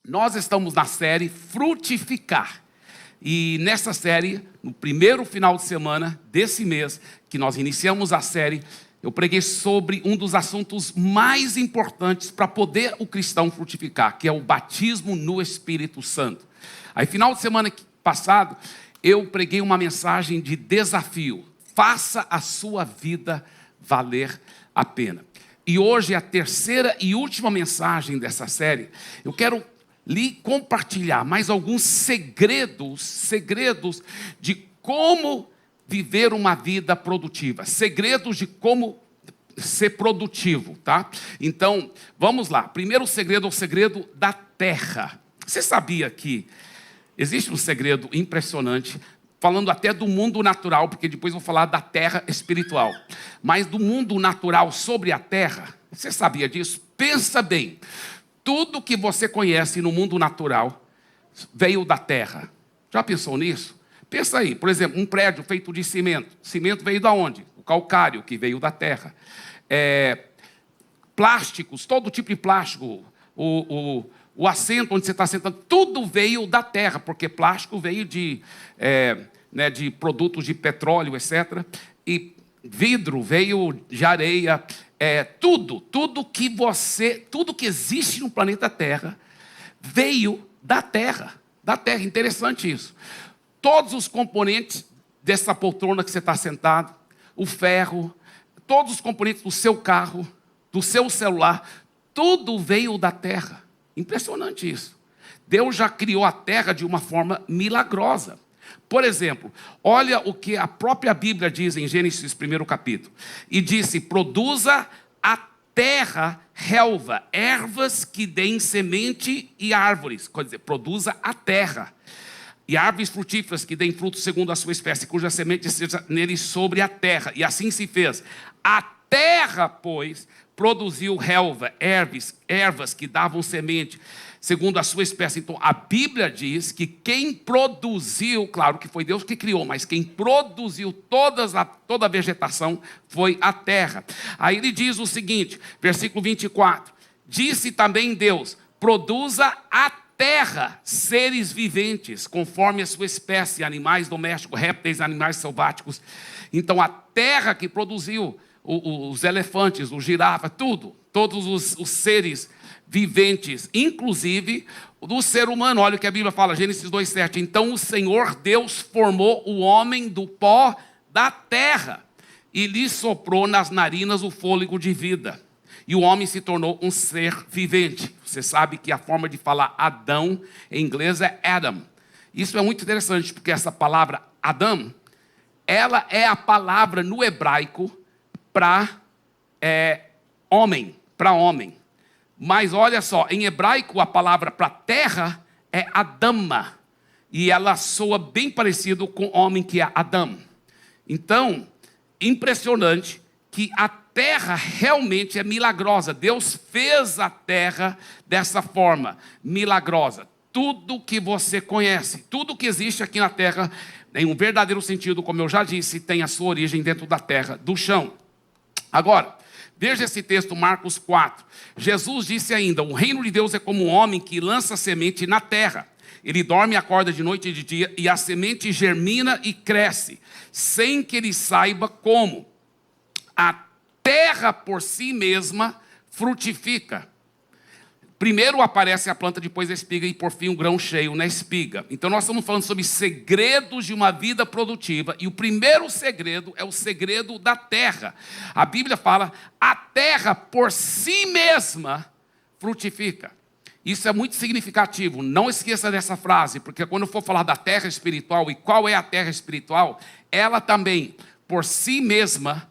Nós estamos na série Frutificar. E nessa série, no primeiro final de semana desse mês, que nós iniciamos a série, eu preguei sobre um dos assuntos mais importantes para poder o cristão frutificar, que é o batismo no Espírito Santo. Aí, final de semana passado, eu preguei uma mensagem de desafio. Faça a sua vida valer a pena. E hoje é a terceira e última mensagem dessa série. Eu quero lhe compartilhar mais alguns segredos de como viver uma vida produtiva. Segredos de como ser produtivo, tá? Então, vamos lá. Primeiro segredo é o segredo da terra. Você sabia que existe um segredo impressionante, falando até do mundo natural, porque depois eu vou falar da terra espiritual. Mas do mundo natural sobre a terra, você sabia disso? Pensa bem. Tudo que você conhece no mundo natural veio da terra. Já pensou nisso? Pensa aí, por exemplo, um prédio feito de cimento. Cimento veio da onde? O calcário, que veio da terra. Plásticos, todo tipo de plástico. O assento onde você está sentando, tudo veio da terra, porque plástico veio de produtos de petróleo, etc. E vidro veio de areia. Tudo que existe no planeta Terra veio da terra. Interessante isso. Todos os componentes dessa poltrona que você está sentado, o ferro, todos os componentes do seu carro, do seu celular, tudo veio da terra. Impressionante isso. Deus já criou a terra de uma forma milagrosa. Por exemplo, olha o que a própria Bíblia diz em Gênesis 1º capítulo. E disse, produza a terra relva, ervas que deem semente e árvores. Quer dizer, produza a terra. E árvores frutíferas que deem fruto segundo a sua espécie, cuja semente seja nele sobre a terra. E assim se fez. A terra, pois, produziu relva, ervas que davam semente segundo a sua espécie. Então, a Bíblia diz que quem produziu, claro que foi Deus que criou, mas quem produziu toda a vegetação foi a terra. Aí ele diz o seguinte, versículo 24, disse também Deus, produza a terra seres viventes, conforme a sua espécie, animais domésticos, répteis, animais selváticos. Então, a terra que produziu os elefantes, o girafa, todos os seres viventes, inclusive do ser humano. Olha o que a Bíblia fala, Gênesis 2,7. Então o Senhor Deus formou o homem do pó da terra e lhe soprou nas narinas o fôlego de vida. E o homem se tornou um ser vivente. Você sabe que a forma de falar Adão em inglês é Adam. Isso é muito interessante, porque essa palavra Adam, ela é a palavra no hebraico para homem. Mas olha só, em hebraico a palavra para terra é Adama. E ela soa bem parecido com homem, que é Adão. Então, impressionante que a terra realmente é milagrosa. Deus fez a terra dessa forma, milagrosa. Tudo que você conhece, tudo que existe aqui na terra, em um verdadeiro sentido, como eu já disse, tem a sua origem dentro da terra, do chão. Agora, veja esse texto, Marcos 4. Jesus disse ainda, o reino de Deus é como um homem que lança semente na terra. Ele dorme e acorda de noite e de dia, e a semente germina e cresce, sem que ele saiba como. A terra por si mesma frutifica. Primeiro aparece a planta, depois a espiga e por fim um grão cheio na espiga. Então nós estamos falando sobre segredos de uma vida produtiva. E o primeiro segredo é o segredo da terra. A Bíblia fala, a terra por si mesma frutifica. Isso é muito significativo. Não esqueça dessa frase, porque quando eu for falar da terra espiritual, e qual é a terra espiritual, ela também por si mesma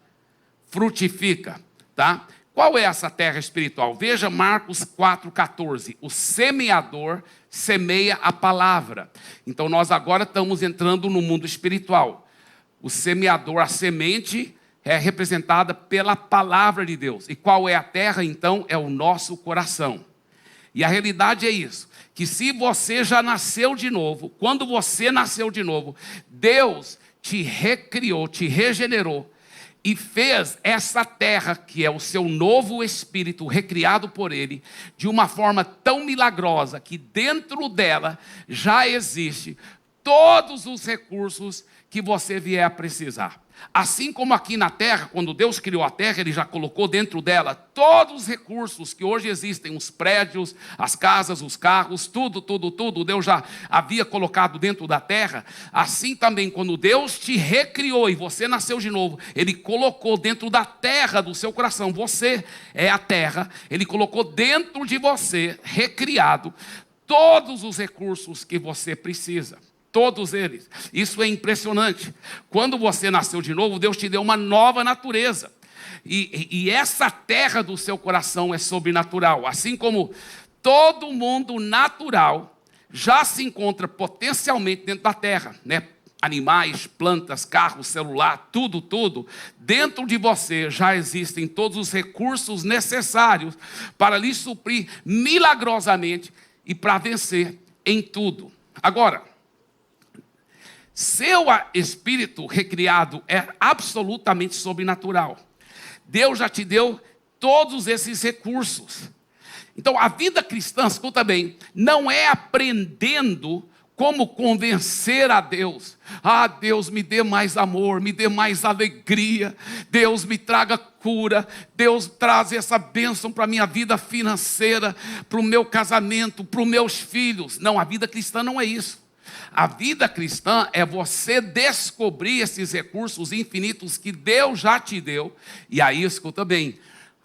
frutifica, tá? Qual é essa terra espiritual? Veja Marcos 4,14. O semeador semeia a palavra. Então nós agora estamos entrando no mundo espiritual. O semeador, a semente, é representada pela palavra de Deus. E qual é a terra, então? É o nosso coração. E a realidade é isso, que se você já nasceu de novo, quando você nasceu de novo, Deus te recriou, te regenerou. e fez essa terra, que é o seu novo espírito, recriado por ele, de uma forma tão milagrosa, que dentro dela já existe todos os recursos que você vier a precisar. Assim como aqui na terra, quando Deus criou a terra, Ele já colocou dentro dela todos os recursos que hoje existem, os prédios, as casas, os carros, tudo, Deus já havia colocado dentro da terra. Assim também, quando Deus te recriou e você nasceu de novo, Ele colocou dentro da terra do seu coração, você é a terra, Ele colocou dentro de você, recriado, todos os recursos que você precisa. Todos eles. Isso é impressionante. Quando você nasceu de novo, Deus te deu uma nova natureza. E essa terra do seu coração é sobrenatural. Assim como todo mundo natural já se encontra potencialmente dentro da terra, né? Animais, plantas, carros, celular, tudo. Dentro de você já existem todos os recursos necessários para lhe suprir milagrosamente e para vencer em tudo. Agora, seu espírito recriado é absolutamente sobrenatural. Deus já te deu todos esses recursos. Então, a vida cristã, escuta bem, não é aprendendo como convencer a Deus. Ah, Deus, me dê mais amor, me dê mais alegria. Deus, me traga cura. Deus, traz essa bênção para a minha vida financeira, para o meu casamento, para os meus filhos. Não, a vida cristã não é isso. A vida cristã é você descobrir esses recursos infinitos que Deus já te deu. E aí, escuta bem,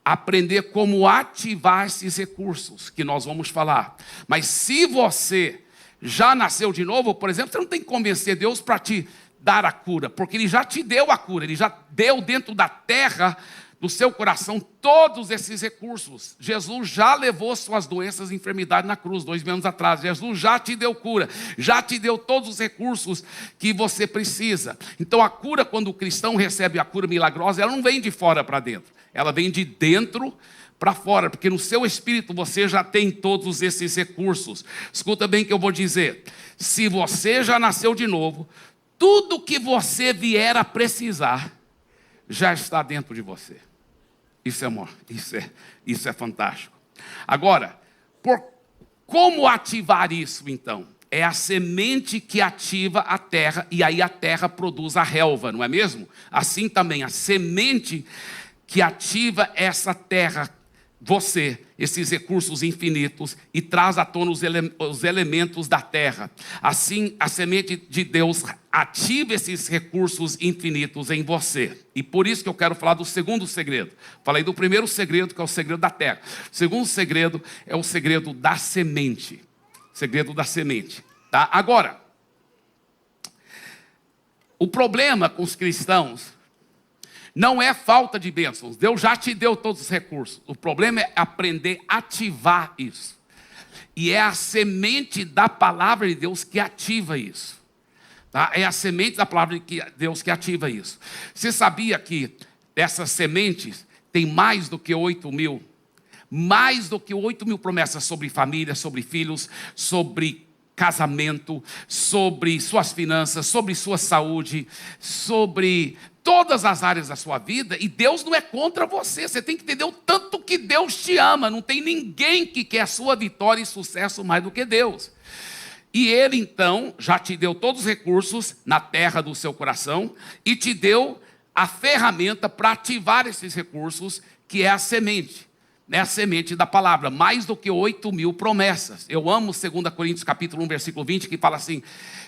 aprender como ativar esses recursos, que nós vamos falar. Mas se você já nasceu de novo, por exemplo, você não tem que convencer Deus para te dar a cura, porque Ele já te deu a cura, Ele já deu dentro da terra do seu coração todos esses recursos. Jesus já levou suas doenças e enfermidades na cruz, 2000 anos atrás. Jesus já te deu cura, já te deu todos os recursos que você precisa. Então a cura, quando o cristão recebe a cura milagrosa, ela não vem de fora para dentro, ela vem de dentro para fora, porque no seu espírito você já tem todos esses recursos. Escuta bem o que eu vou dizer. Se você já nasceu de novo, tudo que você vier a precisar já está dentro de você. Isso é amor, isso é fantástico. Agora, como ativar isso então? É a semente que ativa a terra, e aí a terra produz a relva, não é mesmo? Assim também, a semente que ativa essa terra, você, esses recursos infinitos, e traz à tona os elementos da terra. Assim, a semente de Deus ativa esses recursos infinitos em você. E por isso que eu quero falar do segundo segredo. Falei do primeiro segredo, que é o segredo da terra. O segundo segredo é o segredo da semente. Segredo da semente. Tá? Agora, o problema com os cristãos não é falta de bênçãos. Deus já te deu todos os recursos. O problema é aprender a ativar isso. E é a semente da palavra de Deus que ativa isso. Tá? É a semente da palavra de Deus que ativa isso. Você sabia que essas sementes têm mais do que 8.000? Mais do que 8.000 promessas sobre família, sobre filhos, sobre casamento, sobre suas finanças, sobre sua saúde, sobre todas as áreas da sua vida. E Deus não é contra você. Você tem que entender o tanto que Deus te ama. Não tem ninguém que quer a sua vitória e sucesso mais do que Deus. E Ele então já te deu todos os recursos na terra do seu coração e te deu a ferramenta para ativar esses recursos, que é a semente. É a semente da palavra, mais do que 8.000 promessas. Eu amo 2 Coríntios capítulo 1, versículo 20, que fala assim,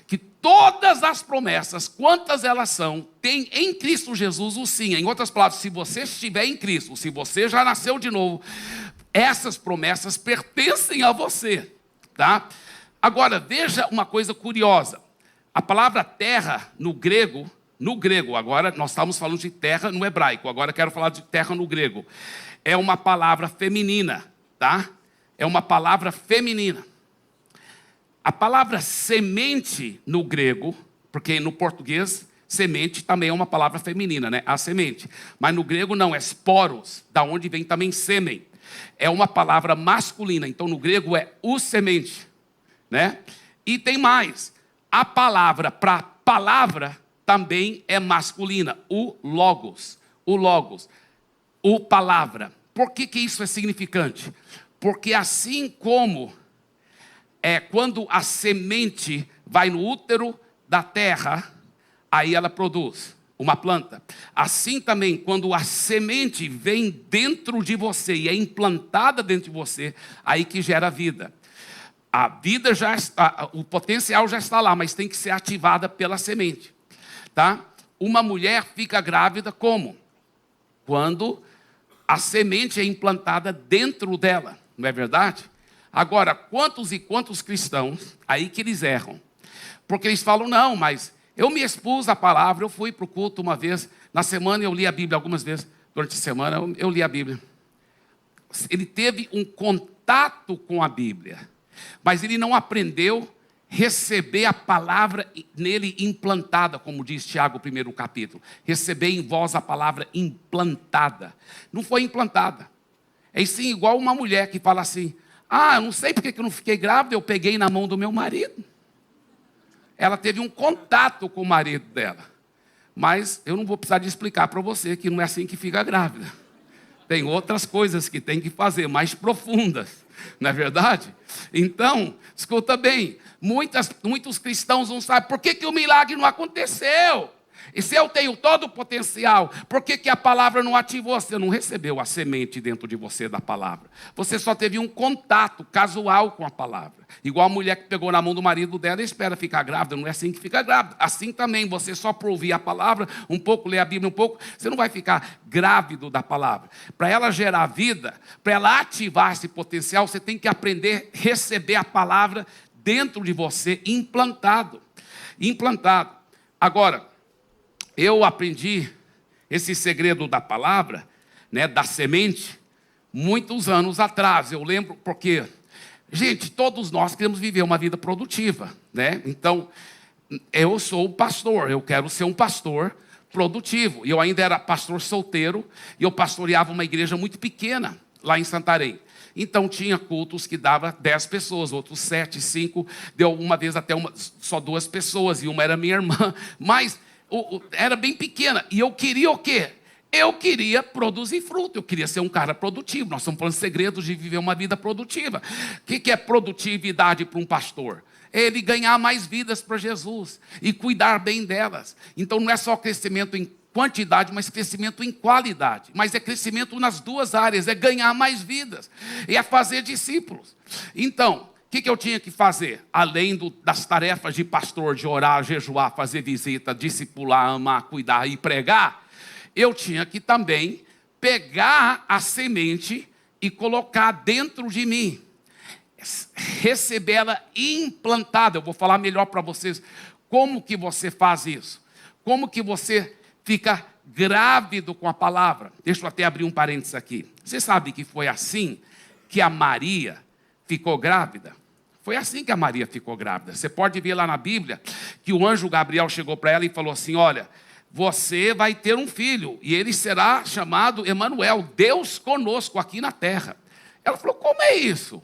que todas as promessas, quantas elas são, tem em Cristo Jesus o sim. Em outras palavras, se você estiver em Cristo, se você já nasceu de novo, essas promessas pertencem a você, tá? Agora, veja uma coisa curiosa. A palavra terra no grego, agora nós estamos falando de terra no hebraico, agora quero falar de terra no grego. É uma palavra feminina, tá? É uma palavra feminina. A palavra semente no grego, porque no português semente também é uma palavra feminina, né? A semente. Mas no grego não, é sporos, da onde vem também sêmen. É uma palavra masculina, então no grego é o semente, né? E tem mais. A palavra para palavra também é masculina, o logos. o Logos, o Palavra. Por que isso é significante? Porque assim como quando a semente vai no útero da terra, aí ela produz uma planta. Assim também, quando a semente vem dentro de você e é implantada dentro de você, aí que gera vida. A vida já está, o potencial já está lá, mas tem que ser ativada pela semente, tá? Uma mulher fica grávida como? Quando a semente é implantada dentro dela, não é verdade? Agora, quantos e quantos cristãos, aí que eles erram, porque eles falam, não, mas eu me expus à palavra, eu fui para o culto uma vez, na semana eu li a Bíblia algumas vezes, durante a semana eu li a Bíblia. Ele teve um contato com a Bíblia, mas ele não aprendeu a receber a palavra nele implantada, como diz Tiago, o 1º capítulo. Receber em vós a palavra implantada. Não foi implantada. É sim igual uma mulher que fala assim, eu não sei porque que eu não fiquei grávida, eu peguei na mão do meu marido. Ela teve um contato com o marido dela. Mas eu não vou precisar de explicar para você que não é assim que fica grávida. Tem outras coisas que tem que fazer, mais profundas. Não é verdade? Então, escuta bem. Muitos cristãos não sabem por que o milagre não aconteceu. E se eu tenho todo o potencial, por que a palavra não ativou? Você não recebeu a semente dentro de você da palavra. Você só teve um contato casual com a palavra. Igual a mulher que pegou na mão do marido dela e espera ficar grávida. Não é assim que fica grávida. Assim também, você só por ouvir a palavra, um pouco, ler a Bíblia um pouco, você não vai ficar grávido da palavra. Para ela gerar vida, para ela ativar esse potencial, você tem que aprender a receber a palavra dentro de você, implantado. Implantado. Agora, eu aprendi esse segredo da palavra, da semente, muitos anos atrás. Eu lembro porque, gente, todos nós queremos viver uma vida produtiva, Então, eu sou pastor, eu quero ser um pastor produtivo. E eu ainda era pastor solteiro e eu pastoreava uma igreja muito pequena lá em Santarém. Então, tinha cultos que dava 10 pessoas, outros 7, 5. Deu uma vez até só 2 pessoas e uma era minha irmã. Mas era bem pequena. E eu queria o quê? Eu queria produzir fruto. Eu queria ser um cara produtivo. Nós estamos falando de segredos de viver uma vida produtiva. O que é produtividade para um pastor? É ele ganhar mais vidas para Jesus e cuidar bem delas. Então, não é só crescimento em quantidade, mas crescimento em qualidade. Mas é crescimento nas duas áreas, é ganhar mais vidas, e é fazer discípulos. Então, o que eu tinha que fazer? Além das tarefas de pastor, de orar, jejuar, fazer visita, discipular, amar, cuidar e pregar, eu tinha que também pegar a semente e colocar dentro de mim. Recebê-la implantada. Eu vou falar melhor para vocês como que você faz isso. Como que você fica grávido com a palavra. Deixa eu até abrir um parênteses aqui. Você sabe que foi assim que a Maria ficou grávida? Foi assim que a Maria ficou grávida. Você pode ver lá na Bíblia que o anjo Gabriel chegou para ela e falou assim, olha, você vai ter um filho e ele será chamado Emanuel, Deus conosco aqui na terra. Ela falou, como é isso?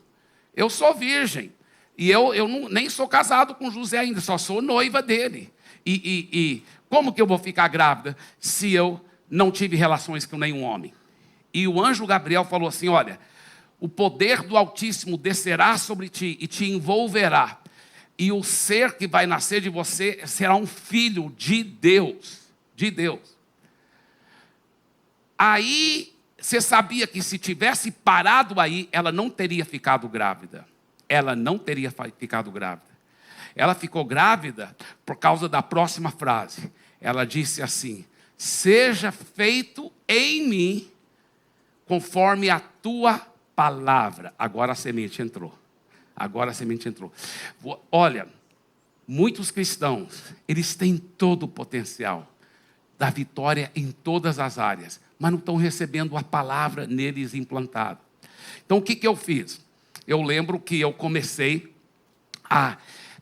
Eu sou virgem e eu nem sou casado com José ainda, só sou noiva dele. E como que eu vou ficar grávida se eu não tive relações com nenhum homem? E o anjo Gabriel falou assim, olha, o poder do Altíssimo descerá sobre ti e te envolverá. E o ser que vai nascer de você será um filho de Deus. De Deus. Aí, você sabia que se tivesse parado aí, ela não teria ficado grávida. Ela não teria ficado grávida. Ela ficou grávida por causa da próxima frase. Ela disse assim, seja feito em mim conforme a tua palavra. Agora a semente entrou. Agora a semente entrou. Olha, muitos cristãos, eles têm todo o potencial da vitória em todas as áreas, mas não estão recebendo a palavra neles implantada. Então o que eu fiz? Eu lembro que eu comecei a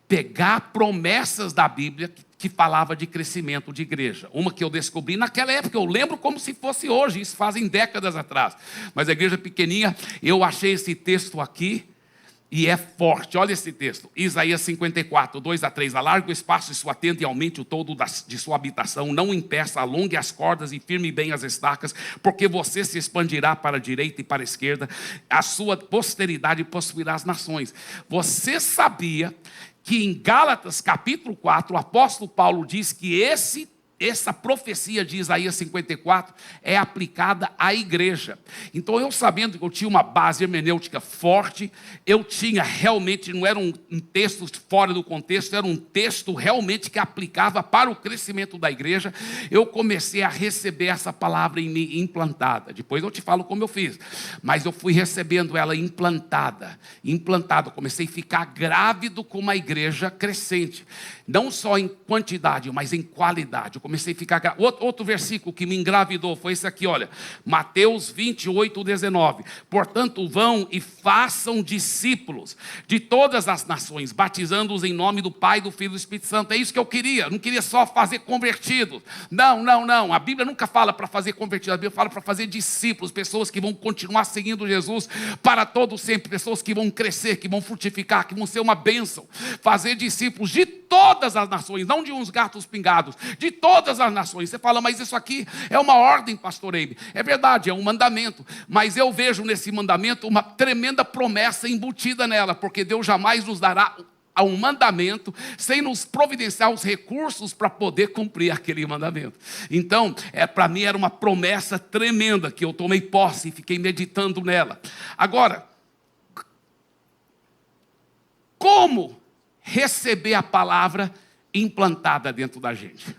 pegar promessas da Bíblia que falava de crescimento de igreja. Uma que eu descobri naquela época, eu lembro como se fosse hoje, isso fazem décadas atrás. Mas a igreja pequenininha, eu achei esse texto aqui, E é forte, olha esse texto, Isaías 54, 2-3. Alargue o espaço de sua tenda e aumente o todo de sua habitação. Não impeça, alongue as cordas e firme bem as estacas, porque você se expandirá para a direita e para a esquerda. A sua posteridade possuirá as nações. Você sabia que em Gálatas capítulo 4, o apóstolo Paulo diz que essa profecia de Isaías 54 é aplicada à igreja. Então, eu sabendo que eu tinha uma base hermenêutica forte, eu tinha realmente, não era um texto fora do contexto, era um texto realmente que aplicava para o crescimento da igreja, eu comecei a receber essa palavra em mim implantada. Depois eu te falo como eu fiz, mas eu fui recebendo ela implantada. Comecei a ficar grávido com uma igreja crescente, não só em quantidade, mas em qualidade. Eu comecei a ficar... Outro versículo que me engravidou foi esse aqui, olha. Mateus 28, 19. Portanto, vão e façam discípulos de todas as nações, batizando-os em nome do Pai, do Filho e do Espírito Santo. É isso que eu queria. Não queria só fazer convertidos. Não. A Bíblia nunca fala para fazer convertidos. A Bíblia fala para fazer discípulos, pessoas que vão continuar seguindo Jesus para todo sempre. Pessoas que vão crescer, que vão frutificar, que vão ser uma bênção. Fazer discípulos de todas as nações, não de uns gatos pingados, de todas as nações. Você fala, mas isso aqui é uma ordem, pastor Eibe. É verdade, é um mandamento, mas eu vejo nesse mandamento uma tremenda promessa embutida nela, porque Deus jamais nos dará um mandamento sem nos providenciar os recursos para poder cumprir aquele mandamento. Então, para mim era uma promessa tremenda que eu tomei posse e fiquei meditando nela. Agora, como receber a palavra implantada dentro da gente?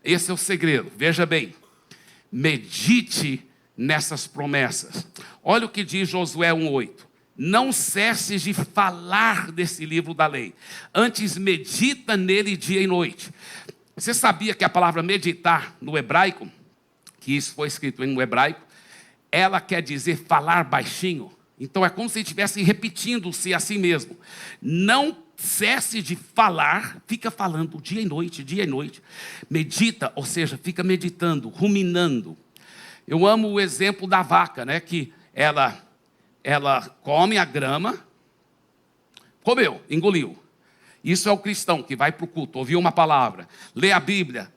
Esse é o segredo. Veja bem, medite nessas promessas. Olha o que diz Josué 1:8. Não cesses de falar desse livro da lei, antes medita nele dia e noite. Você sabia que a palavra meditar no hebraico, que isso foi escrito no hebraico, ela quer dizer falar baixinho? Então é como se estivesse repetindo-se a si mesmo. Não cesse de falar, fica falando dia e noite, dia e noite. Medita, ou seja, fica meditando, ruminando. Eu amo o exemplo da vaca, né? Que ela come a grama, comeu, engoliu. Isso é o cristão que vai para o culto, ouviu uma palavra, lê a Bíblia,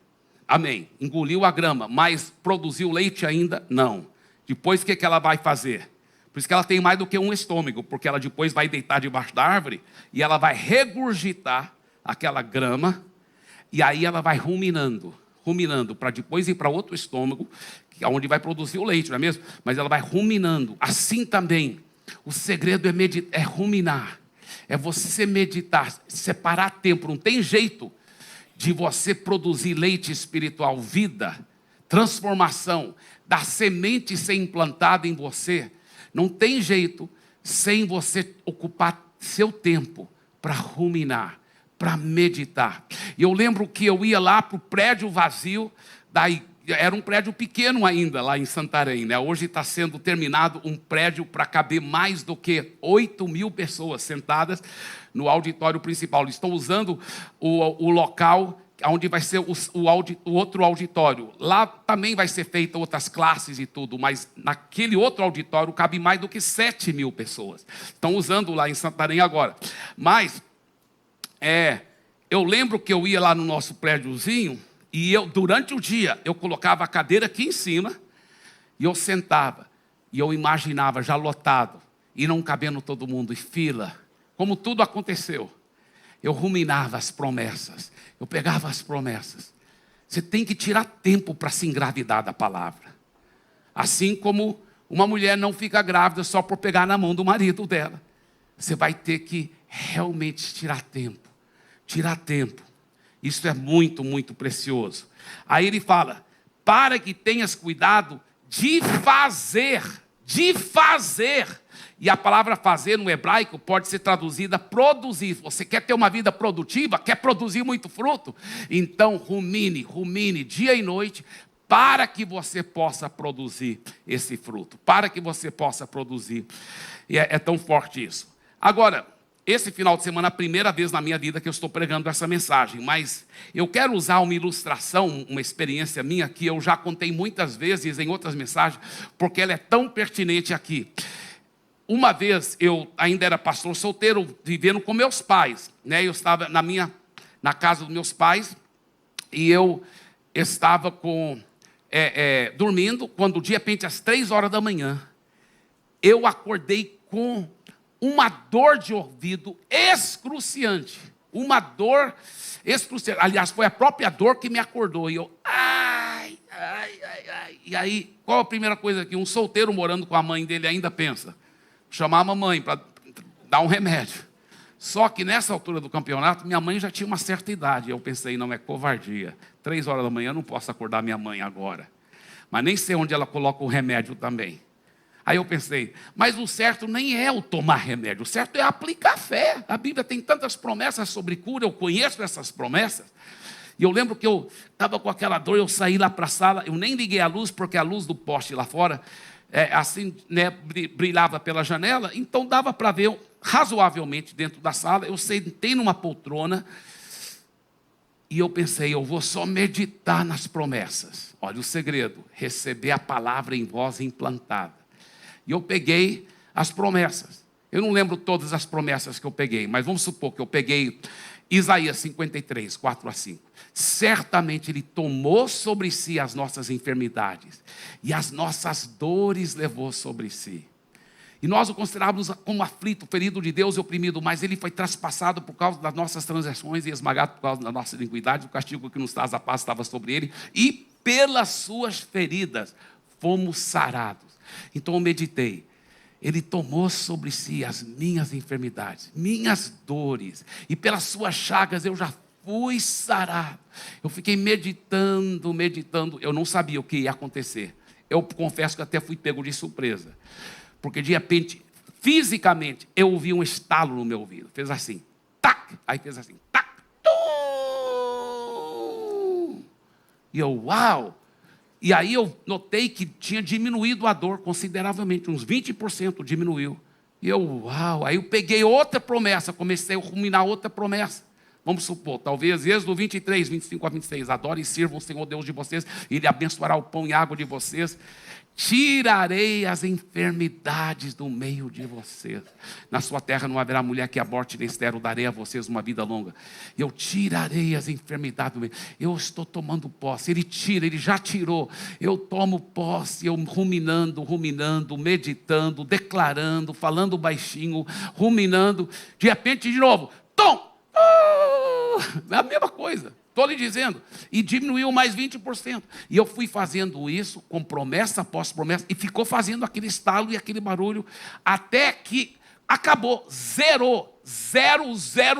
amém, engoliu a grama, mas produziu leite ainda? Não. Depois o que ela vai fazer? Por isso que ela tem mais do que um estômago, porque ela depois vai deitar debaixo da árvore e ela vai regurgitar aquela grama e aí ela vai ruminando, para depois ir para outro estômago, que é onde vai produzir o leite, não é mesmo? Mas ela vai ruminando. Assim também, o segredo é ruminar, é você meditar, separar tempo. Não tem jeito de você produzir leite espiritual, vida, transformação, da semente ser implantada em você. Não tem jeito sem você ocupar seu tempo para ruminar, para meditar. E eu lembro que eu ia lá para o prédio vazio, era um prédio pequeno ainda lá em Santarém, né? Hoje está sendo terminado um prédio para caber mais do que 8.000 pessoas sentadas no auditório principal. Eles estão usando o local onde vai ser o outro auditório. Lá também vai ser feita outras classes e tudo, mas naquele outro auditório cabe mais do que 7.000 pessoas. Estão usando lá em Santarém agora. Mas, eu lembro que eu ia lá no nosso prédiozinho, e durante o dia, eu colocava a cadeira aqui em cima, e eu sentava, e eu imaginava já lotado, e não cabendo todo mundo, e fila, como tudo aconteceu. Eu ruminava as promessas, eu pegava as promessas. Você tem que tirar tempo para se engravidar da palavra. Assim como uma mulher não fica grávida só por pegar na mão do marido dela. Você vai ter que realmente tirar tempo. Tirar tempo. Isso é muito, muito precioso. Aí ele fala, para que tenhas cuidado de fazer. E a palavra fazer no hebraico pode ser traduzida produzir. Você quer ter uma vida produtiva? Quer produzir muito fruto? Então rumine dia e noite para que você possa produzir esse fruto. Para que você possa produzir. E é tão forte isso. Agora, esse final de semana é a primeira vez na minha vida que eu estou pregando essa mensagem, mas eu quero usar uma ilustração, uma experiência minha que eu já contei muitas vezes em outras mensagens, porque ela é tão pertinente aqui. uma vez eu ainda era pastor solteiro, vivendo com meus pais, né? Eu estava na casa dos meus pais e eu estava dormindo, quando de repente às 3 horas da manhã, eu acordei com uma dor de ouvido excruciante, uma dor excruciante. Aliás, foi a própria dor que me acordou. E eu, ai. E aí, qual a primeira coisa que um solteiro morando com a mãe dele ainda pensa? Chamar a mamãe para dar um remédio. Só que nessa altura do campeonato, minha mãe já tinha uma certa idade. Eu pensei, não, é covardia. 3 horas da manhã, eu não posso acordar minha mãe agora. Mas nem sei onde ela coloca o remédio também. Aí eu pensei, mas o certo nem é o tomar remédio, o certo é aplicar fé. A Bíblia tem tantas promessas sobre cura, eu conheço essas promessas. E eu lembro que eu estava com aquela dor, eu saí lá para a sala, eu nem liguei a luz, porque a luz do poste lá fora, assim, né, brilhava pela janela, então dava para ver razoavelmente dentro da sala. Eu sentei numa poltrona e eu pensei, eu vou só meditar nas promessas. Olha o segredo, receber a palavra em voz implantada. E eu peguei as promessas. Eu não lembro todas as promessas que eu peguei, mas vamos supor que eu peguei Isaías 53, 4 a 5. Certamente Ele tomou sobre si as nossas enfermidades e as nossas dores levou sobre si. E nós o considerávamos como aflito, ferido de Deus e oprimido, mas Ele foi traspassado por causa das nossas transgressões e esmagado por causa da nossa iniquidade. O castigo que nos traz a paz estava sobre Ele, e pelas suas feridas fomos sarados. Então eu meditei, Ele tomou sobre si as minhas enfermidades, minhas dores, e pelas suas chagas eu já fui sarado. Eu fiquei meditando, eu não sabia o que ia acontecer. Eu confesso que até fui pego de surpresa, porque de repente, fisicamente, eu ouvi um estalo no meu ouvido, fez assim, tac, aí fez assim, tac, tum! E eu, uau! E aí eu notei que tinha diminuído a dor consideravelmente, uns 20% diminuiu. E eu, uau! Aí eu peguei outra promessa, comecei a ruminar outra promessa. Vamos supor, talvez Êxodo 23, 25 a 26. Adorem e sirvam o Senhor Deus de vocês, e Ele abençoará o pão e a água de vocês. Tirarei as enfermidades do meio de vocês. Na sua terra não haverá mulher que aborte nem estéril, darei a vocês uma vida longa. Eu tirarei as enfermidades do meio. Eu estou tomando posse. Ele tira, Ele já tirou. Eu tomo posse, eu ruminando, meditando, declarando, falando baixinho, ruminando. De repente, de novo, tom! É a mesma coisa. Estou lhe dizendo, e diminuiu mais 20%. E eu fui fazendo isso com promessa após promessa, e ficou fazendo aquele estalo e aquele barulho, até que acabou, zero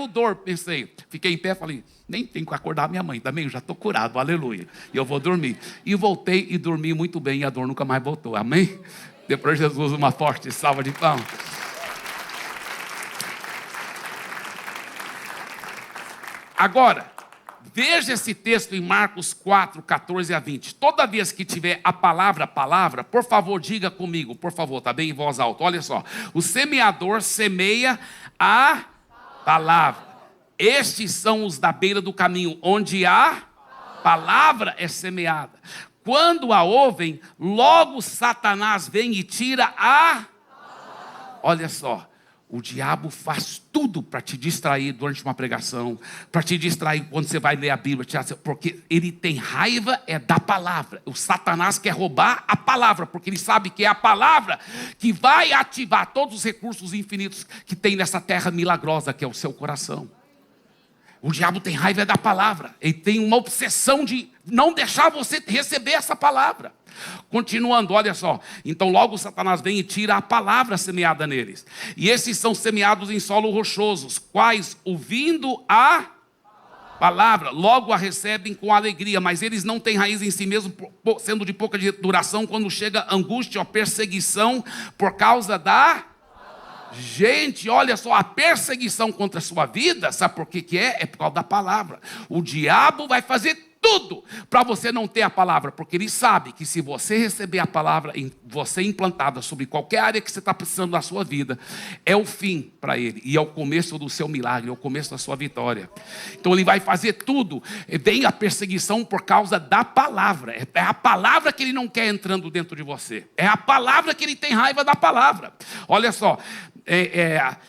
dor. Pensei, fiquei em pé, falei, nem tenho que acordar minha mãe, também eu já estou curado, aleluia. E eu vou dormir. E voltei e dormi muito bem, e a dor nunca mais voltou, amém? Depois Jesus, uma forte salva de palmas. Agora, veja esse texto em Marcos 4, 14 a 20. Toda vez que tiver a palavra, por favor, diga comigo, por favor, está bem em voz alta. Olha só, o semeador semeia a palavra. Estes são os da beira do caminho, onde a palavra é semeada. Quando a ouvem, logo Satanás vem e tira a... Olha só. O diabo faz tudo para te distrair durante uma pregação, para te distrair quando você vai ler a Bíblia, porque ele tem raiva da palavra. O Satanás quer roubar a palavra, porque ele sabe que é a palavra que vai ativar todos os recursos infinitos que tem nessa terra milagrosa, que é o seu coração. O diabo tem raiva da palavra, ele tem uma obsessão de não deixar você receber essa palavra. Continuando, olha só. Então logo Satanás vem e tira a palavra semeada neles. E esses são semeados em solo rochosos, quais, ouvindo a palavra, logo a recebem com alegria, mas eles não têm raiz em si mesmo, sendo de pouca duração, quando chega angústia ou perseguição por causa da... Gente, olha só, a perseguição contra a sua vida, sabe por que é? É por causa da palavra. O diabo vai fazer tudo para você não ter a palavra, porque ele sabe que se você receber a palavra, você implantada sobre qualquer área que você está precisando da sua vida, é o fim para ele, e é o começo do seu milagre, é o começo da sua vitória. Então ele vai fazer tudo. Vem a perseguição por causa da palavra, é a palavra que ele não quer entrando dentro de você, é a palavra que ele tem raiva da palavra. Olha só,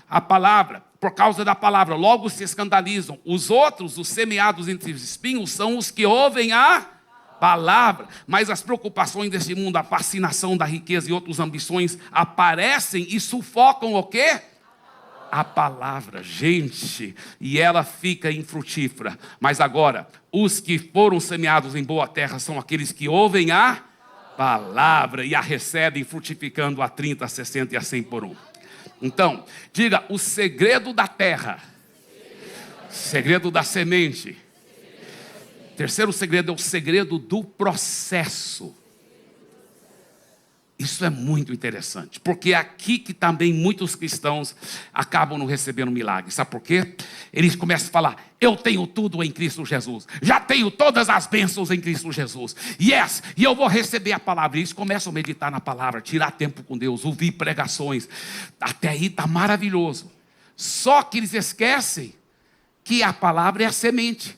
a palavra, por causa da palavra, logo se escandalizam. Os outros, os semeados entre os espinhos, são os que ouvem a palavra. Mas as preocupações desse mundo, a fascinação da riqueza e outras ambições aparecem e sufocam o quê? A palavra, gente, e ela fica infrutífera. Mas agora, os que foram semeados em boa terra são aqueles que ouvem a palavra e a recebem, frutificando a 30, a 60 e a 100 por um. Então, diga, o segredo da terra, segredo da semente. Terceiro segredo é o segredo do processo. Isso é muito interessante, porque é aqui que também muitos cristãos acabam não recebendo milagre. Sabe por quê? Eles começam a falar, eu tenho tudo em Cristo Jesus, já tenho todas as bênçãos em Cristo Jesus, yes, e eu vou receber a palavra. E eles começam a meditar na palavra, tirar tempo com Deus, ouvir pregações, até aí está maravilhoso. Só que eles esquecem que a palavra é a semente.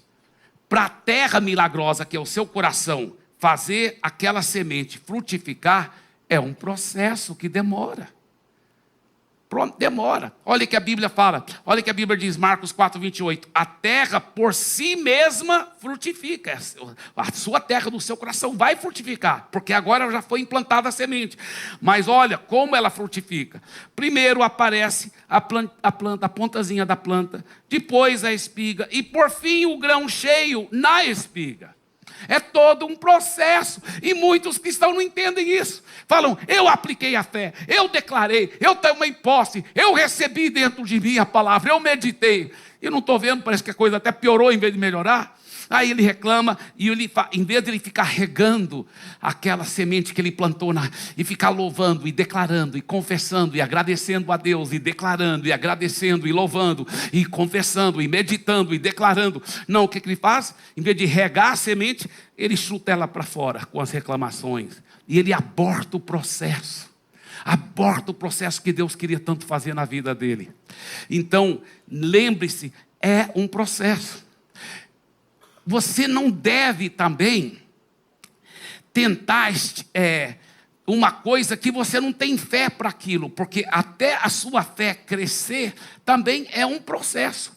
Para a terra milagrosa que é o seu coração, fazer aquela semente frutificar, é um processo que demora. Pronto, demora. Olha o que a Bíblia fala. Olha o que a Bíblia diz, Marcos 4, 28. A terra por si mesma frutifica. A sua terra do seu coração vai frutificar, porque agora já foi implantada a semente. Mas olha como ela frutifica. Primeiro aparece a planta, a pontazinha da planta. Depois a espiga. E por fim o grão cheio na espiga. É todo um processo, e muitos cristãos não entendem isso. Falam, eu apliquei a fé, eu declarei, eu tomei posse, eu recebi dentro de mim a palavra, eu meditei. E não estou vendo, parece que a coisa até piorou em vez de melhorar. Aí ele reclama, e ele, em vez de ele ficar regando aquela semente que ele plantou, e ficar louvando, e declarando, e confessando, e agradecendo a Deus, e declarando, e agradecendo, e louvando, e confessando, e meditando, e declarando. Não, o que ele faz? Em vez de regar a semente, ele chuta ela para fora com as reclamações. E ele aborta o processo. Aborta o processo que Deus queria tanto fazer na vida dele. Então, lembre-se, é um processo. Você não deve também tentar uma coisa que você não tem fé para aquilo, porque até a sua fé crescer também é um processo.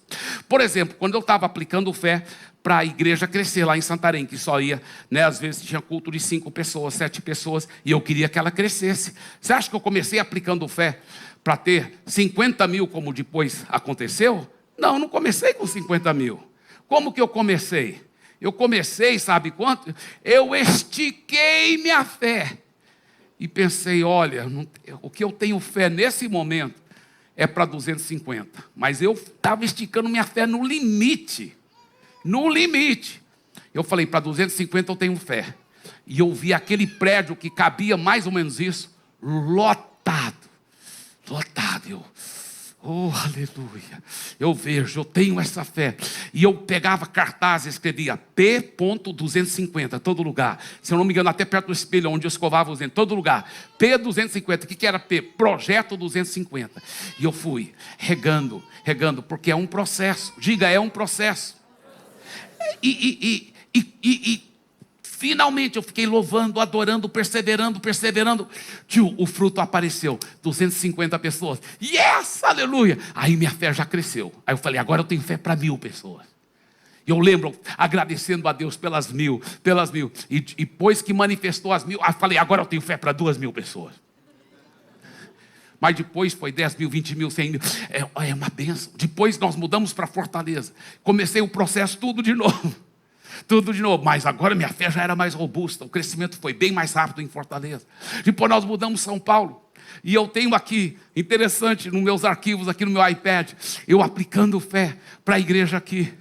Por exemplo, quando eu estava aplicando fé para a igreja crescer lá em Santarém, que só ia, às vezes tinha culto de 5 pessoas, 7 pessoas, e eu queria que ela crescesse. Você acha que eu comecei aplicando fé para ter 50 mil, como depois aconteceu? Não comecei com 50 mil. Como que eu comecei? Eu comecei, sabe quanto? Eu estiquei minha fé. E pensei, olha, o que eu tenho fé nesse momento é para 250. Mas eu estava esticando minha fé no limite. No limite. Eu falei, para 250 eu tenho fé. E eu vi aquele prédio que cabia mais ou menos isso, lotado. Lotado. Oh, aleluia, eu vejo, eu tenho essa fé. E eu pegava cartaz e escrevia P.250, todo lugar. Se eu não me engano, até perto do espelho onde eu escovava os dentes, todo lugar. P250, o que era P? Projeto 250. E eu fui regando, porque é um processo. Diga, é um processo. Finalmente eu fiquei louvando, adorando, perseverando. Tio, o fruto apareceu. 250 pessoas. Yes, aleluia. Aí minha fé já cresceu. Aí eu falei, agora eu tenho fé para 1000 pessoas. E eu lembro, agradecendo a Deus pelas 1000. E depois que manifestou as 1000, eu falei, agora eu tenho fé para 2000 pessoas. Mas depois foi 10 mil, 20 mil, 100 mil. É uma bênção. Depois nós mudamos para Fortaleza. Comecei o processo tudo de novo. Mas agora minha fé já era mais robusta. O crescimento foi bem mais rápido em Fortaleza. Depois nós mudamos São Paulo. E eu tenho aqui, interessante, nos meus arquivos, aqui no meu iPad, eu aplicando fé para a igreja aqui.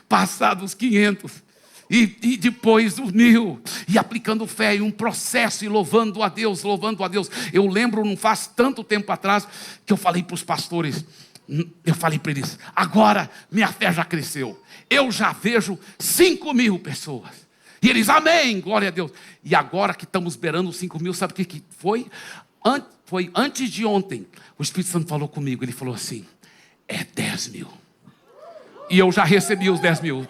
Passados 500. E depois os 1000. E aplicando fé em um processo e louvando a Deus. Eu lembro, não faz tanto tempo atrás, que eu falei para os pastores, Eu falei para eles, agora minha fé já cresceu. Eu já vejo 5.000 pessoas. E eles, amém, glória a Deus. E agora que estamos beirando os 5.000, sabe o que foi? Foi antes de ontem. O Espírito Santo falou comigo, ele falou assim, é 10.000. E eu já recebi os 10.000.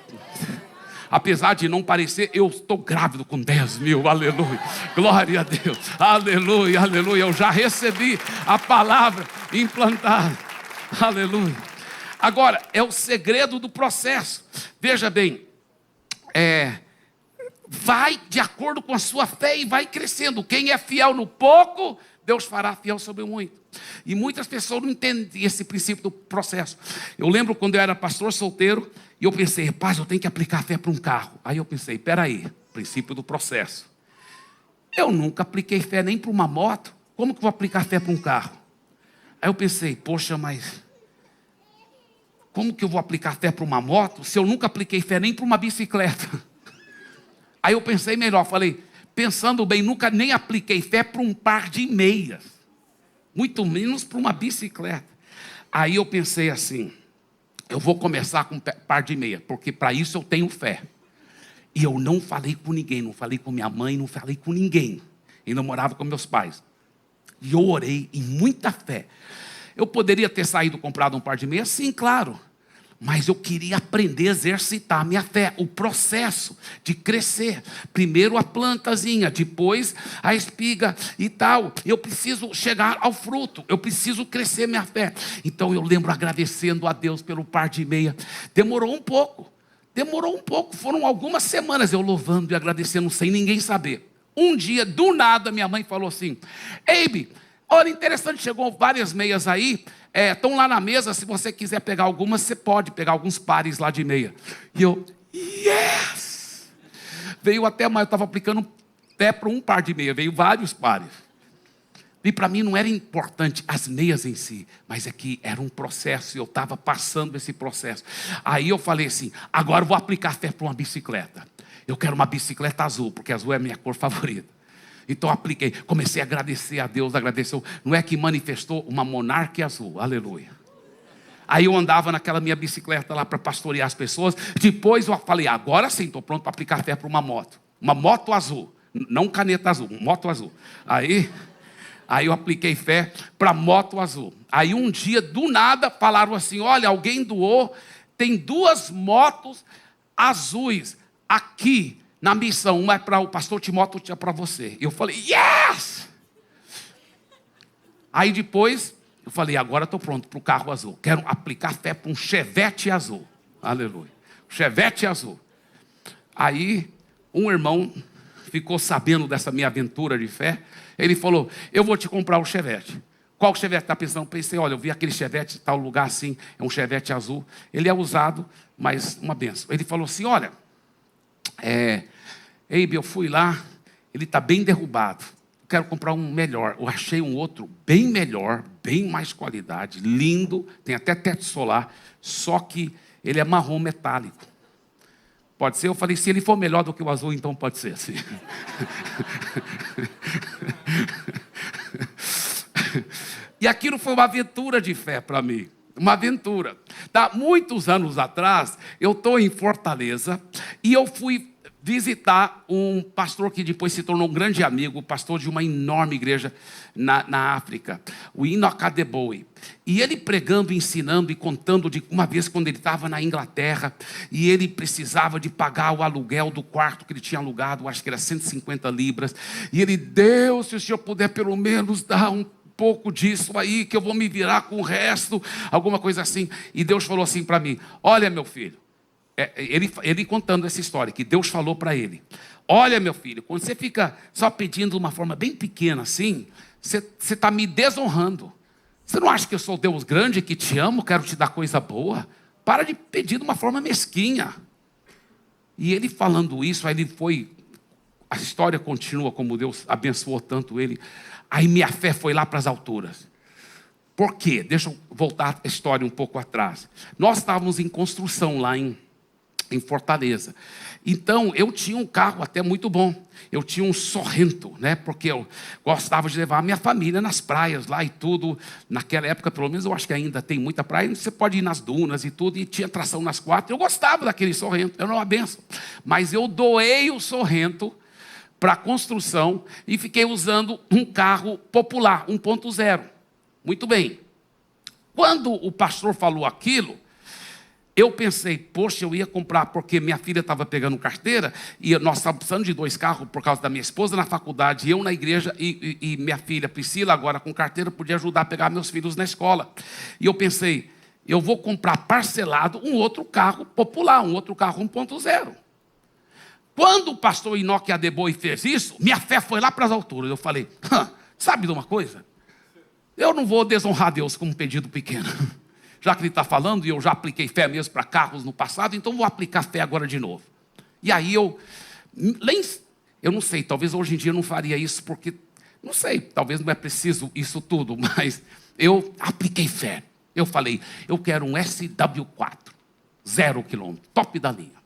Apesar de não parecer, eu estou grávido com 10.000, aleluia, glória a Deus, aleluia, aleluia, eu já recebi a palavra implantada, aleluia. Agora, é o segredo do processo, veja bem, vai de acordo com a sua fé e vai crescendo. Quem é fiel no pouco, Deus fará fiel sobre o muito. E muitas pessoas não entendem esse princípio do processo. Eu lembro quando eu era pastor solteiro, e eu pensei, rapaz, eu tenho que aplicar fé para um carro. Aí eu pensei, peraí, princípio do processo. Eu nunca apliquei fé nem para uma moto, como que eu vou aplicar fé para um carro? Aí eu pensei, poxa, mas como que eu vou aplicar fé para uma moto se eu nunca apliquei fé nem para uma bicicleta? Aí eu pensei melhor, falei, pensando bem, nunca nem apliquei fé para um par de meias, muito menos para uma bicicleta. Aí eu pensei assim, eu vou começar com um par de meia, porque para isso eu tenho fé. E eu não falei com ninguém, não falei com minha mãe, não falei com ninguém. E não morava com meus pais. E eu orei em muita fé. Eu poderia ter saído comprado um par de meia? Sim, claro. Mas eu queria aprender a exercitar a minha fé, o processo de crescer. Primeiro a plantazinha, depois a espiga e tal. Eu preciso chegar ao fruto, eu preciso crescer minha fé. Então eu lembro agradecendo a Deus pelo par de meia. Demorou um pouco, foram algumas semanas eu louvando e agradecendo sem ninguém saber. Um dia, do nada, minha mãe falou assim, Eibe, olha, interessante, chegou várias meias aí, estão lá na mesa, se você quiser pegar algumas, você pode pegar alguns pares lá de meia. E eu, yes! Veio até mais, eu estava aplicando pé para um par de meia, veio vários pares. E para mim não era importante as meias em si, mas é que era um processo, e eu estava passando esse processo. Aí eu falei assim, agora eu vou aplicar fé para uma bicicleta. Eu quero uma bicicleta azul, porque azul é a minha cor favorita. Então apliquei, comecei a agradecer a Deus, agradeceu. Não é que manifestou uma monarca azul, aleluia. Aí eu andava naquela minha bicicleta lá para pastorear as pessoas. Depois eu falei, agora sim, estou pronto para aplicar fé para uma moto azul, não caneta azul, moto azul. Aí eu apliquei fé para moto azul. Aí um dia, do nada, falaram assim, olha, alguém doou, tem 2 motos azuis aqui na missão, uma é para o pastor Timóteo, outra é para você. E eu falei, yes! Aí depois, eu falei, agora estou pronto para o carro azul. Quero aplicar fé para um Chevette azul. Aleluia. Chevette azul. Aí, um irmão ficou sabendo dessa minha aventura de fé. Ele falou, eu vou te comprar o Chevette. Qual Chevette está pensando? Pensei, olha, eu vi aquele Chevette, tal lugar assim, é um Chevette azul. Ele é usado, mas uma benção. Ele falou assim, olha, Eibe, eu fui lá, ele está bem derrubado, quero comprar um melhor. Eu achei um outro bem melhor, bem mais qualidade, lindo, tem até teto solar, só que ele é marrom metálico. Pode ser? Eu falei, se ele for melhor do que o azul, então pode ser assim. E aquilo foi uma aventura de fé para mim. Uma aventura. Muitos anos atrás, eu estou em Fortaleza e eu fui visitar um pastor que depois se tornou um grande amigo, pastor de uma enorme igreja na África, o Enoch Adeboye. E ele pregando, ensinando e contando de uma vez quando ele estava na Inglaterra e ele precisava de pagar o aluguel do quarto que ele tinha alugado, acho que era 150 libras. E ele, Deus, se o senhor puder pelo menos dar um pouco disso aí, que eu vou me virar com o resto, alguma coisa assim. E Deus falou assim para mim, olha meu filho, ele contando essa história, que Deus falou para ele, olha meu filho, quando você fica só pedindo de uma forma bem pequena assim, você está me desonrando. Você não acha que eu sou Deus grande, que te amo, quero te dar coisa boa? Para de pedir de uma forma mesquinha. E ele falando isso, aí ele foi, a história continua como Deus abençoou tanto ele. Aí minha fé foi lá para as alturas. Por quê? Deixa eu voltar a história um pouco atrás. Nós estávamos em construção lá em em Fortaleza. Então, eu tinha um carro até muito bom. Eu tinha um Sorrento, né? Porque eu gostava de levar a minha família nas praias lá e tudo. Naquela época, pelo menos, eu acho que ainda tem muita praia. Você pode ir nas dunas e tudo, e tinha tração nas quatro. Eu gostava daquele Sorrento, era uma benção. Mas eu doei o Sorrento para a construção e fiquei usando um carro popular, 1.0. Muito bem. Quando o pastor falou aquilo, eu pensei, poxa, eu ia comprar, porque minha filha estava pegando carteira, e nós estávamos precisando de 2 carros por causa da minha esposa na faculdade, eu na igreja, e minha filha Priscila, agora com carteira, podia ajudar a pegar meus filhos na escola. E eu pensei, eu vou comprar parcelado um outro carro popular, um outro carro 1.0. Quando o pastor Enoque Adeboi fez isso, minha fé foi lá para as alturas. Eu falei, sabe de uma coisa? Eu não vou desonrar Deus com um pedido pequeno. Já que ele está falando, e eu já apliquei fé mesmo para carros no passado, então vou aplicar fé agora de novo. E aí eu não sei, talvez hoje em dia eu não faria isso, porque, não sei, talvez não é preciso isso tudo, mas eu apliquei fé. Eu falei, eu quero um SW4, 0 quilômetro, top da linha.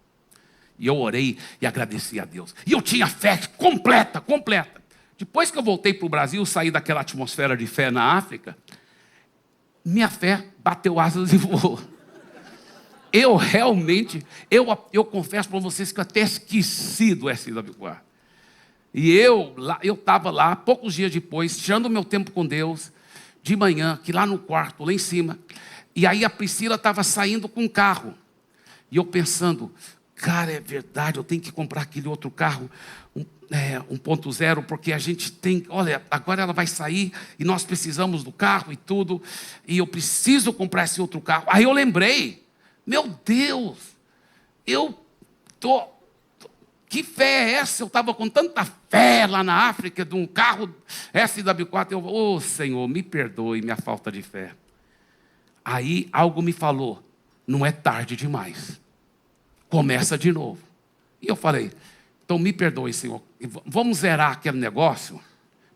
E eu orei e agradeci a Deus. E eu tinha fé completa. Depois que eu voltei para o Brasil, saí daquela atmosfera de fé na África, minha fé bateu asas e voou. Eu realmente, eu confesso para vocês que eu até esqueci do SW4. E eu estava lá, poucos dias depois, tirando o meu tempo com Deus, de manhã, aqui lá no quarto, lá em cima. E aí a Priscila estava saindo com um carro. E eu pensando, cara, é verdade, eu tenho que comprar aquele outro carro, 1.0, porque a gente tem, olha, agora ela vai sair e nós precisamos do carro e tudo, e eu preciso comprar esse outro carro. Aí eu lembrei, meu Deus, que fé é essa? Eu estava com tanta fé lá na África, de um carro SW4, Senhor, me perdoe minha falta de fé. Aí algo me falou, não é tarde demais, começa de novo. E eu falei, então me perdoe, Senhor, vamos zerar aquele negócio,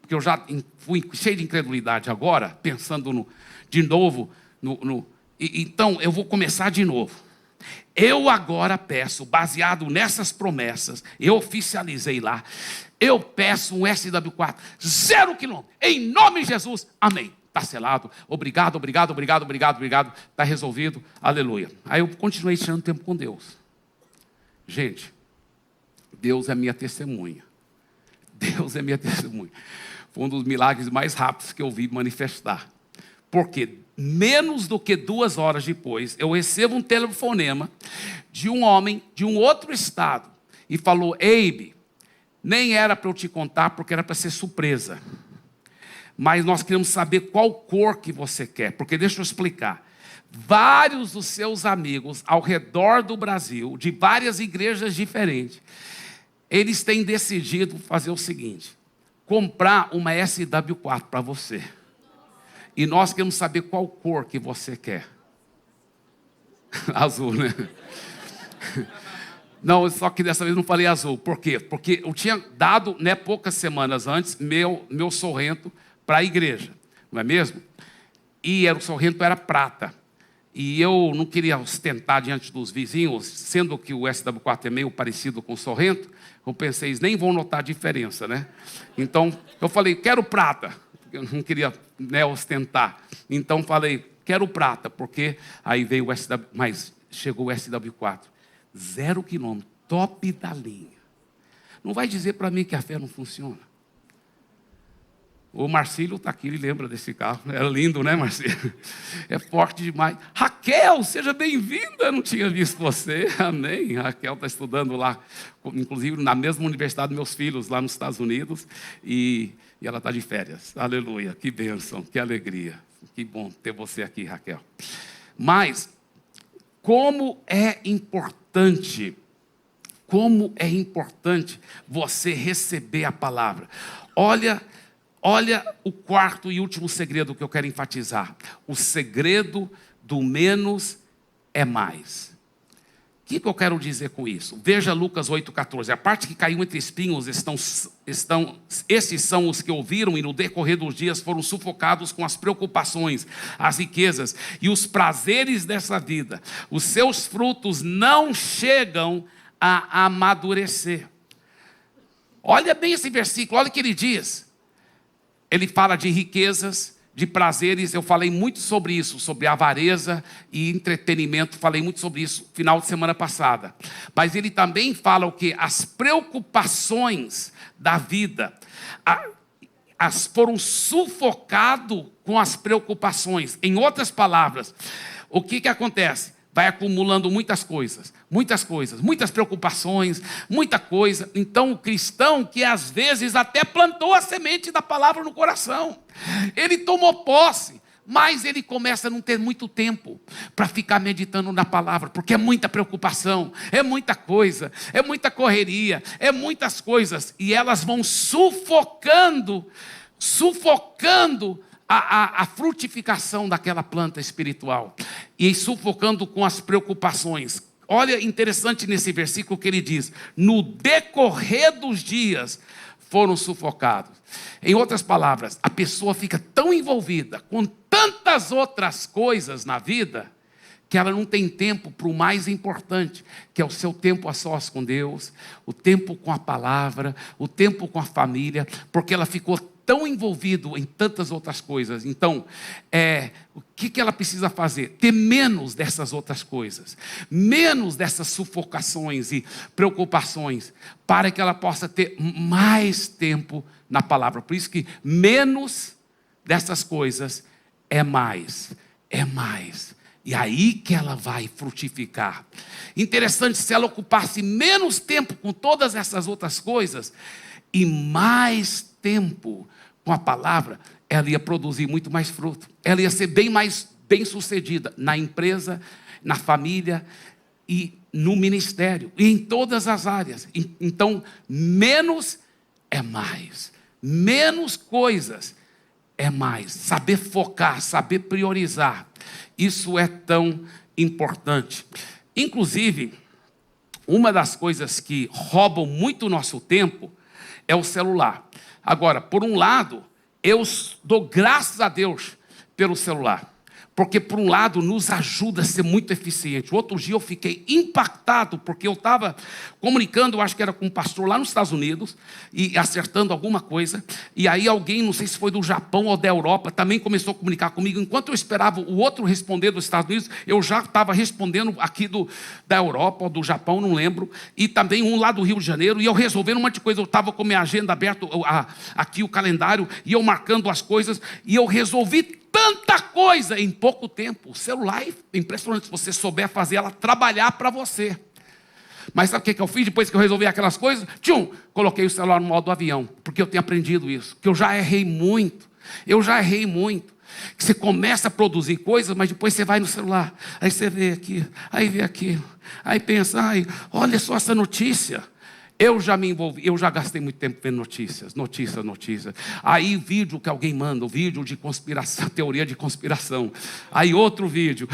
porque eu já fui cheio de incredulidade agora, pensando de novo, então eu vou começar de novo. Eu agora peço, baseado nessas promessas, eu oficializei lá, eu peço um SW4, 0 quilômetro, em nome de Jesus, amém. Está selado, obrigado, está resolvido, aleluia. Aí eu continuei tirando tempo com Deus. Gente, Deus é minha testemunha. Deus é minha testemunha. Foi um dos milagres mais rápidos que eu vi manifestar. Porque menos do que 2 horas depois, eu recebo um telefonema de um homem de um outro estado. E falou, Eibe, nem era para eu te contar, porque era para ser surpresa. Mas nós queremos saber qual cor que você quer. Porque deixa eu explicar. Vários dos seus amigos ao redor do Brasil, de várias igrejas diferentes, eles têm decidido fazer o seguinte, comprar uma SW4 para você. E nós queremos saber qual cor que você quer. Azul, né? Não, só que dessa vez não falei azul. Por quê? Porque eu tinha dado, poucas semanas antes, meu Sorrento para a igreja. Não é mesmo? E o Sorrento era prata. E eu não queria ostentar diante dos vizinhos, sendo que o SW4 é meio parecido com o Sorrento, eu pensei, eles nem vão notar a diferença, né? Então, eu falei, quero prata. Eu não queria ostentar. Então, falei, quero prata, porque aí veio o SW, mas chegou o SW4. 0 quilômetro, top da linha. Não vai dizer para mim que a fé não funciona. O Marcílio está aqui, ele lembra desse carro. É lindo, né, Marcílio? É forte demais. Raquel, seja bem-vinda. Não tinha visto você. Amém. Raquel está estudando lá, inclusive na mesma universidade dos meus filhos, lá nos Estados Unidos. E ela está de férias. Aleluia. Que bênção, que alegria. Que bom ter você aqui, Raquel. Mas, como é importante você receber a palavra. Olha o quarto e último segredo que eu quero enfatizar. O segredo do menos é mais. que eu quero dizer com isso? Veja Lucas 8,14. A parte que caiu entre espinhos esses são os que ouviram e no decorrer dos dias foram sufocados com as preocupações, as riquezas e os prazeres dessa vida. Os seus frutos não chegam a amadurecer. Olha bem esse versículo, olha o que ele diz. Ele fala de riquezas, de prazeres. Eu falei muito sobre isso, sobre avareza e entretenimento. Falei muito sobre isso no final de semana passada. Mas ele também fala o quê? As preocupações da vida. Foram sufocados com as preocupações. Em outras palavras, o que acontece? Vai acumulando muitas coisas, muitas preocupações, muita coisa. Então o cristão que às vezes até plantou a semente da palavra no coração, ele tomou posse, mas ele começa a não ter muito tempo para ficar meditando na palavra, porque é muita preocupação, é muita coisa, é muita correria, é muitas coisas, e elas vão sufocando a frutificação daquela planta espiritual e sufocando com as preocupações. Olha, interessante nesse versículo que ele diz: no decorrer dos dias foram sufocados. Em outras palavras, a pessoa fica tão envolvida com tantas outras coisas na vida que ela não tem tempo para o mais importante, que é o seu tempo a sós com Deus, o tempo com a palavra, o tempo com a família, porque ela ficou tão envolvido em tantas outras coisas. Então, o que ela precisa fazer? Ter menos dessas outras coisas, menos dessas sufocações e preocupações, para que ela possa ter mais tempo na palavra. Por isso que menos dessas coisas é mais. E aí que ela vai frutificar. Interessante, se ela ocupasse menos tempo com todas essas outras coisas e mais tempo com a palavra, ela ia produzir muito mais fruto. Ela ia ser bem mais bem-sucedida na empresa, na família e no ministério, e em todas as áreas. Então, menos é mais. Menos coisas é mais. Saber focar, saber priorizar. Isso é tão importante. Inclusive, uma das coisas que roubam muito o nosso tempo é o celular. Agora, por um lado, eu dou graças a Deus pelo celular, porque por um lado nos ajuda a ser muito eficiente. Outro dia eu fiquei impactado, porque eu estava comunicando, eu acho que era com um pastor lá nos Estados Unidos, e acertando alguma coisa, e aí alguém, não sei se foi do Japão ou da Europa, também começou a comunicar comigo. Enquanto eu esperava o outro responder dos Estados Unidos, eu já estava respondendo aqui da Europa ou do Japão, não lembro, e também um lá do Rio de Janeiro, e eu resolvendo um monte de coisa. Eu estava com minha agenda aberta, aqui o calendário, e eu marcando as coisas, e eu resolvi tanta coisa em pouco tempo. O celular é impressionante, se você souber fazer ela trabalhar para você. Mas sabe o que eu fiz depois que eu resolvi aquelas coisas? Coloquei o celular no modo avião, porque eu tenho aprendido isso, que eu já errei muito. Que você começa a produzir coisas, mas depois você vai no celular, aí você vê aqui, aí vê aquilo, aí pensa, olha só essa notícia. Eu já me envolvi, eu já gastei muito tempo vendo notícias. Aí vídeo que alguém manda, o vídeo de conspiração, teoria de conspiração. Aí outro vídeo.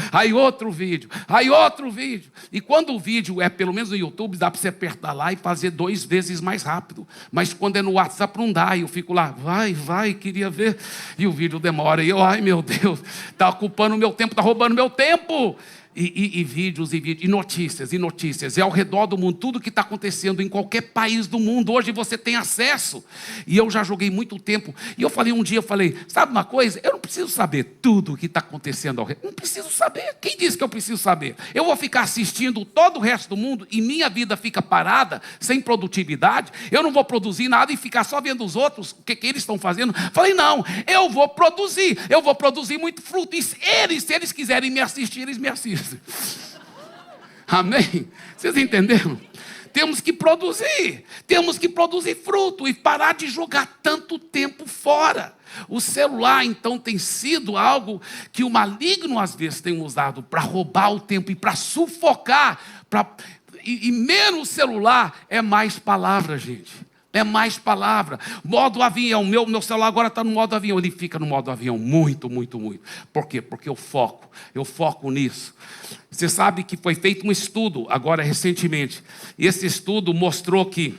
E quando o vídeo é, pelo menos no YouTube, dá para você apertar lá e fazer 2 vezes mais rápido. Mas quando é no WhatsApp não dá, eu fico lá, vai, queria ver. E o vídeo demora, e eu, ai meu Deus, está ocupando o meu tempo, está roubando meu tempo. E vídeos, e notícias, e ao redor do mundo, tudo que está acontecendo em qualquer país do mundo, hoje você tem acesso, e eu já joguei muito tempo, e um dia eu falei, sabe uma coisa, eu não preciso saber tudo o que está acontecendo ao redor, não preciso saber, quem disse que eu preciso saber? Eu vou ficar assistindo todo o resto do mundo, e minha vida fica parada, sem produtividade, eu não vou produzir nada, e ficar só vendo os outros, o que eles estão fazendo. Falei, não, eu vou produzir muito fruto, e se eles quiserem me assistir, eles me assistem. Amém? Vocês entenderam? Temos que produzir fruto e parar de jogar tanto tempo fora. O celular, então, tem sido algo que o maligno às vezes tem usado para roubar o tempo e para sufocar. E menos celular é mais palavra, gente. É mais palavra. Modo avião. Meu celular agora está no modo avião. Ele fica no modo avião muito, muito, muito. Por quê? Porque eu foco nisso. Você sabe que foi feito um estudo, agora recentemente. Esse estudo mostrou que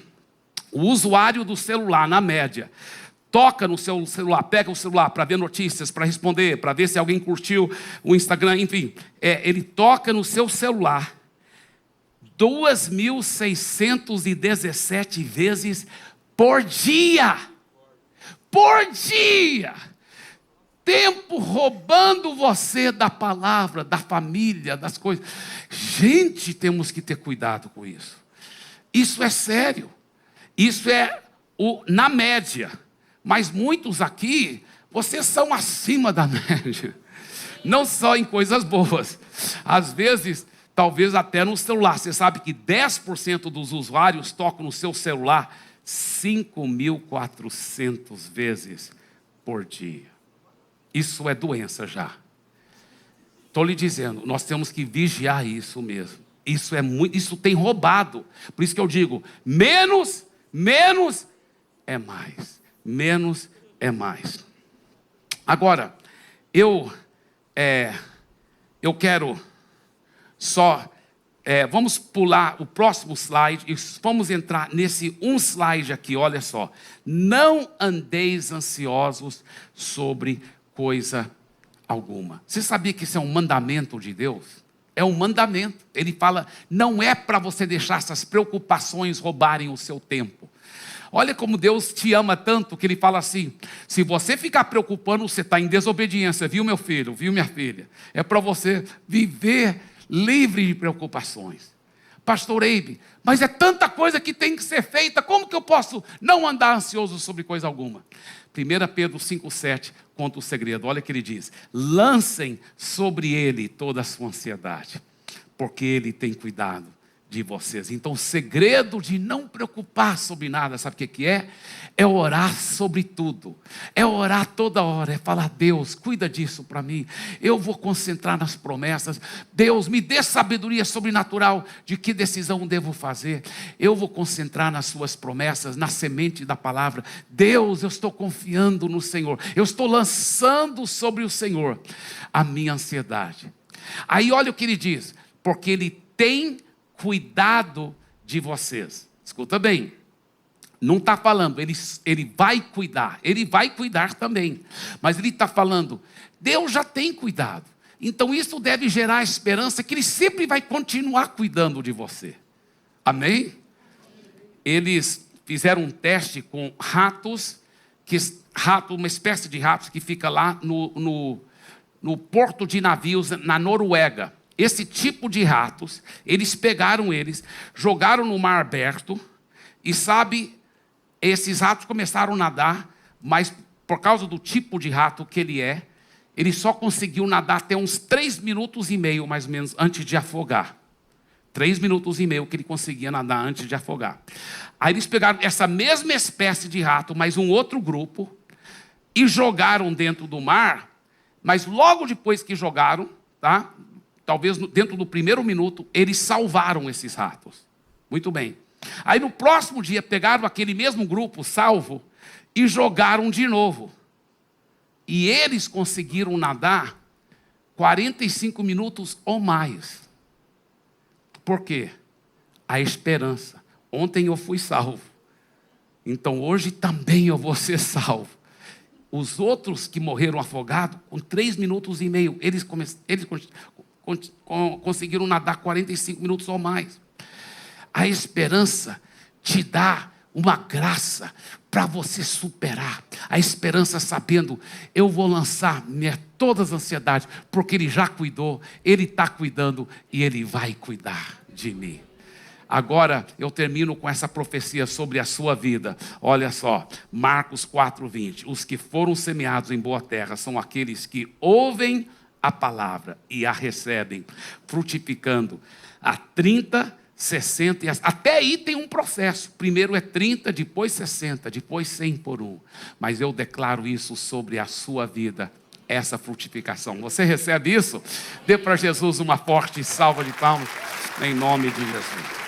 o usuário do celular, na média, toca no seu celular, pega o celular para ver notícias, para responder, para ver se alguém curtiu o Instagram, enfim. Ele toca no seu celular 2.617 vezes por dia. Por dia. Tempo roubando você da palavra, da família, das coisas. Gente, temos que ter cuidado com isso. Isso é sério. Isso é na média. Mas muitos aqui, vocês são acima da média. Não só em coisas boas. Às vezes, talvez até no celular. Você sabe que 10% dos usuários tocam no seu celular 5.400 vezes por dia. Isso é doença já. Estou lhe dizendo, nós temos que vigiar isso mesmo. Isso tem roubado. Por isso que eu digo, menos é mais. Menos é mais. Agora, eu quero só... vamos pular o próximo slide e vamos entrar nesse slide aqui, olha só. Não andeis ansiosos sobre coisa alguma. Você sabia que isso é um mandamento de Deus? É um mandamento. Ele fala, não é para você deixar essas preocupações roubarem o seu tempo. Olha como Deus te ama tanto, que Ele fala assim, se você ficar preocupando, você está em desobediência, viu meu filho, viu minha filha? É para você viver livre de preocupações. Pastor Eibe, mas é tanta coisa que tem que ser feita, como que eu posso não andar ansioso sobre coisa alguma? 1 Pedro 5,7 conta o segredo, olha o que ele diz, lancem sobre Ele toda a sua ansiedade, porque Ele tem cuidado de vocês. Então o segredo de não preocupar sobre nada, sabe o que é? É orar sobre tudo, é orar toda hora, é falar, Deus, cuida disso para mim, eu vou concentrar nas promessas, Deus, me dê sabedoria sobrenatural de que decisão devo fazer, eu vou concentrar nas suas promessas, na semente da palavra, Deus, eu estou confiando no Senhor, eu estou lançando sobre o Senhor a minha ansiedade. Aí olha o que ele diz, porque Ele tem cuidado de vocês. Escuta bem, não está falando, ele vai cuidar também, mas ele está falando, Deus já tem cuidado, então isso deve gerar a esperança que Ele sempre vai continuar cuidando de você, amém? Eles fizeram um teste com ratos, uma espécie de ratos que fica lá no porto de navios na Noruega. Esse tipo de ratos, eles pegaram jogaram no mar aberto, e sabe, esses ratos começaram a nadar, mas por causa do tipo de rato que ele só conseguiu nadar até uns 3 minutos e meio, mais ou menos, antes de afogar. 3 minutos e meio que ele conseguia nadar antes de afogar. Aí eles pegaram essa mesma espécie de rato, mas um outro grupo, e jogaram dentro do mar, mas logo depois que jogaram, tá? Talvez dentro do primeiro minuto, eles salvaram esses ratos. Muito bem. Aí no próximo dia, pegaram aquele mesmo grupo salvo e jogaram de novo. E eles conseguiram nadar 45 minutos ou mais. Por quê? A esperança. Ontem eu fui salvo. Então hoje também eu vou ser salvo. Os outros que morreram afogados, com 3 minutos e meio, eles conseguiram nadar 45 minutos ou mais. A esperança te dá uma graça para você superar. A esperança sabendo, eu vou lançar todas as ansiedades, porque Ele já cuidou, Ele está cuidando e Ele vai cuidar de mim. Agora eu termino com essa profecia sobre a sua vida. Olha só, Marcos 4:20. Os que foram semeados em boa terra são aqueles que ouvem a palavra e a recebem, frutificando a 30, 60 e até aí tem um processo. Primeiro é 30, depois 60, depois 100 por um. Mas eu declaro isso sobre a sua vida, essa frutificação. Você recebe isso? Dê para Jesus uma forte salva de palmas, em nome de Jesus.